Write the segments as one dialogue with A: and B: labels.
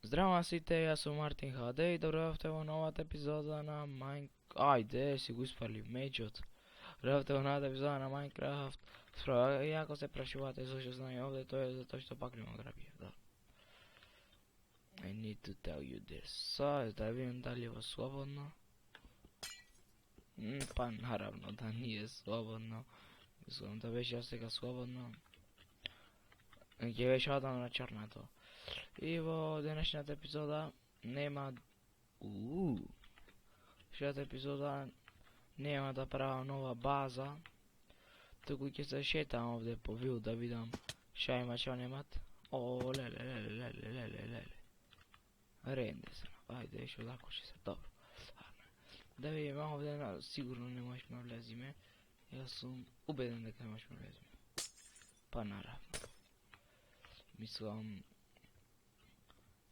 A: Здраво сите, јас сум Мартин HD и добро дојавте во новата епизода на Ајде, си го испали меѓот. Дојавте во новата епизода на Minecraft. Справа, и ако се прашувате зашто знај овде, тоа е затоа што пак нема грабија, да. I need to tell you this. Да видим дали е слободно. Па наравно да nije слободно. Мислам да беше сега слободно. Ќе беше одам на чернато. И во денешната епизода нема Следната епизода нема да правам нова база, туку ќе се шетам овде по вил да видам ша има, ша немат. О, леле. Ренде се. Ајде, што закоши се, добро. Да видиме овде, сигурно не можеме влезиме. Јас сум убеден дека не можеме влезиме. Па наравно. Мислам,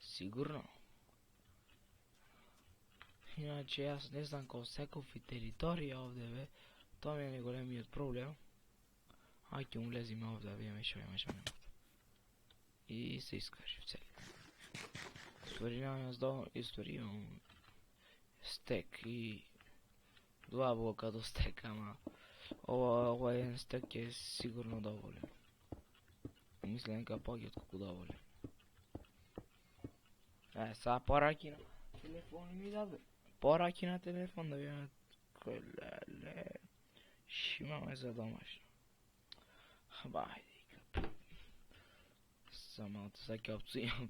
A: сигурно. Иначе јас не знам кој секов и територија овде бе. Тоа ми е најголемиот проблем. Ајде ќе влезиме овде, да видиме што има, што немат. И се искажи в цели. Истори имам стек и два блока до стек, ама ова еден стек е сигурно доволен. Мислам дека повеќе отколку доволен. Сега пораки на телефон ми даде. Пораки на телефон да видиме кој леле. Имаме за домашно. Бајде. Само сега ќе опцујам.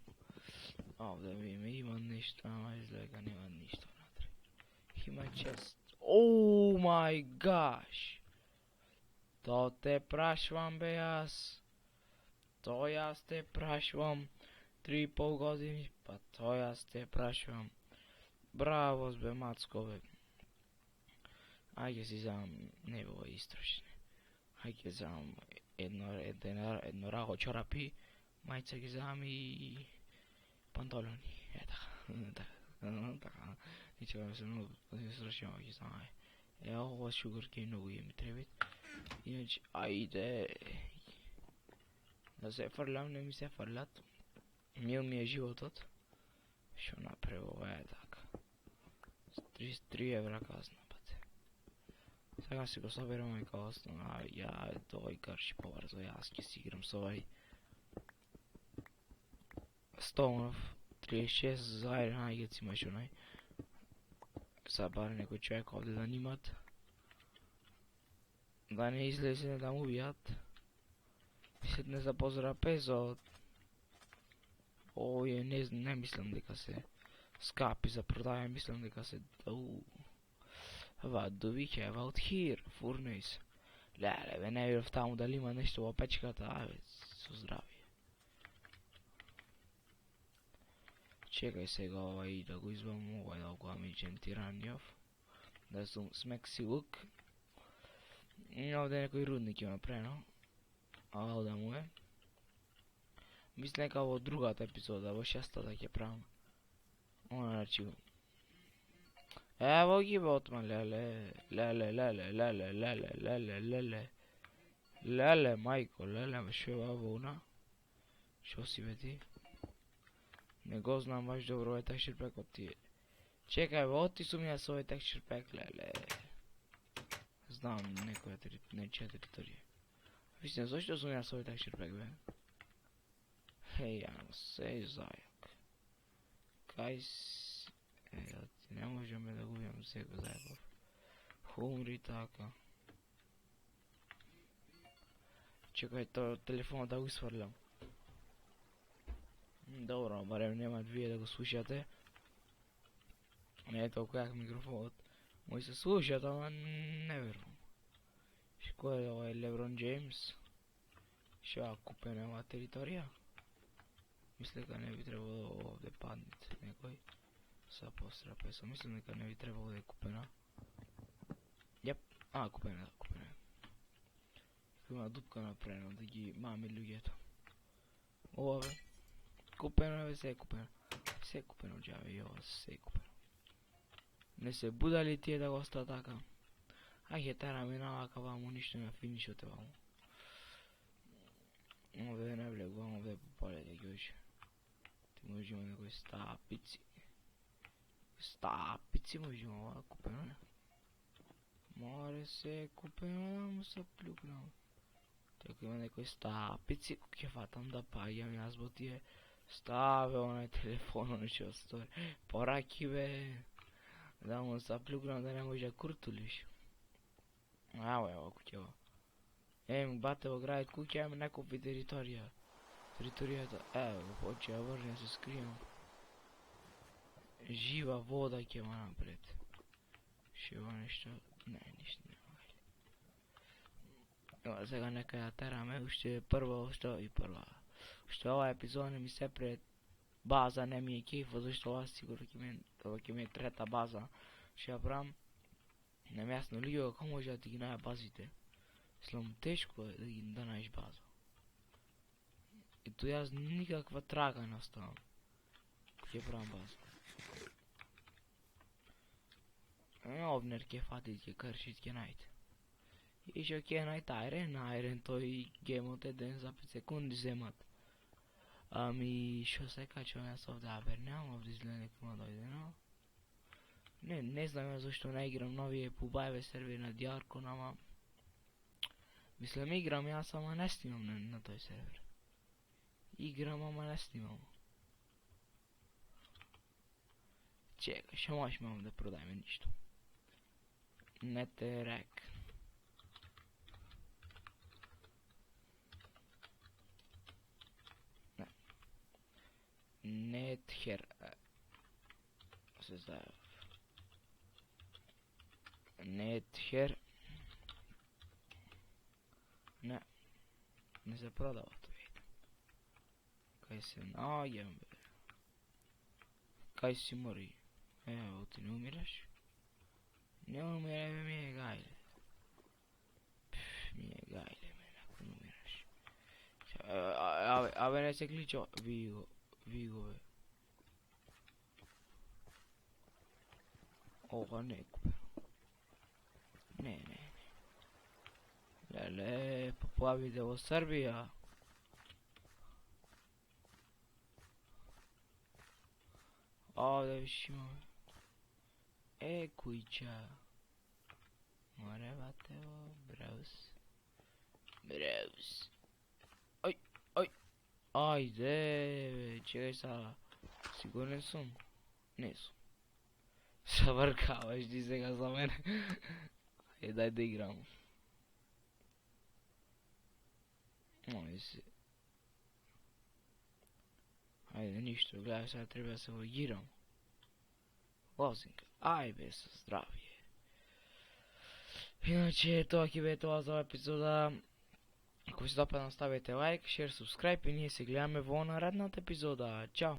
A: Овде видиме, има нешто, ама изгледа нема ништо внатре. Има чест. Оу мај гаш. То те прашвам бе јас. То јас те прашвам. 3,5 години, па то јас те прашвам. Браво бе мацко бе. Ајде си замам негово истрошне. Ајде замам едно раго чорапи, мајца ги замам и панталони. Така. Ничего се многу истрошно ги замам. Ова шугарки многу ми требит. Иначе, ајде. Да се фрлам, не ми се фрлат. Мил ми е животот. Шо направи ова е така. 33 евра казна, пате. Сега си го соберам и као основа. Ја тој карши побрзо, јас ќе си играм со овај Стонов 36 заеден, ајде си имаш онај. Са бар некој човек овде да нимат. Да не излезе да му убијат. Не запозора пезот. Ој, не мислам дека се скапи за продаја, мислам дека се What do we have out here? Furnace. Леле, бе, не видов таму дали има нешто во печката, аве, со здравие. Чекај сега овај да го избавам, овај да го амиđем тиранијов. Да сум смекси лук. И овде некој рудник има прено. Ала да му е. Мислам дека во другата епизода, во 6-та ќе правам. Значи. Ево ги бе отман, леле, мајко, леле, шо е ова уна? Шо си бе ти? Не го знам баш добро овој texture pack од тие. Чекај, оти сум ја со овој texture pack, леле. Знам нечија територија. Висне, зашто сум ја со овој texture pack, бе? Хеј, ама се зајак. Кај си... не можеме да губиме сега зајбав. Умри така. Чекај тоа телефонот да го сврлям. Добро, барем немат вие да го слушате. Не е толку јак микрофонот. Мој се слушат, ама не верувам. Кој е овај Леброн Джеймс? Шо купена ова територија? Мислам дека не би требало овде паднете некој. Са постра песа, мислам дека не би требало да е купена. Јеп, купена. Има дупка напрено да ги мами луѓето. Ова бе. Купено бе, се е купено. Се е купено, џаве, и ова се е купено. Не се будали тие да го оста така. Ајде тераме навака ваму, ништо не финишоте ваму. Овде не влегувам, овде по поле да ги ојше. Може има некои стапици. Стапици може има ова купено. Море се купено да му се плюкнам. Така има некои стапици. Ќе фатам да паѓам јас во тие. Ставе онај телефонот што стори. Пораки бе. Да му се плюкнам да не може да куртулиш. Ево куќево. Бате во градот куќа има некои територија. Територијата, ево, поче ја врне се скријам. Жива вода ќе ма напред. Шива нешто, не, ништо не мога. Ево, сега нека ја тераме, уште прво, уште ова епизода не ми се пред база, не ми е кефа, зашто ова сигурно ќе ми е трета база. Ще ја правам, не ми јасно лиѓе како може да ти ги наја базите. Мислам, тешко е да најдеш база. И ту јас никаква трага не оставам. Ќе правам база. Овнер ќе фатит, ќе кршит, ќе најде. И што ќе најде ајрен, тој гемот е 1,5 секунди земат. Ами, што се качувам јас овде, нямам овде изгледа некој ма дојде, но? Не знам ја зашто не играм новие пубајве сервери на Диарко, ама... Мислам играм јас, ама не снимам на тој сервер. Играм, ама не снимам. Чекай, што можеш имам да продајме ништо. Нетерек. Не. Нетхер. Се заев. Нетхер. Не се продава тој. Кај се наѓам бе. Кај си мори. Ево, ти не умираш? Не умирай бе, ми е гајле. Ми е гајле бе, ако не умираш. Абе не се кличо. Ви го бе. Ова не купе. Не. Леле, поплавите во Србија. Овде виш имаме. Кујча. Море бате во Браус. Ајде, бе, чекај сега. Сигурен сум? Не сум. Савркаваш ти сега за мене. Дај да играм. Ајде, ништо, гледај, сега треба да се логирам. Лозинг, ај бе, со здравје. Иначе, тоа ќе бе тоа за ова епизода. Ако ви се допадна, ставете лайк, шер, субскрайб и ние се гледаме во наредната епизода. Чао!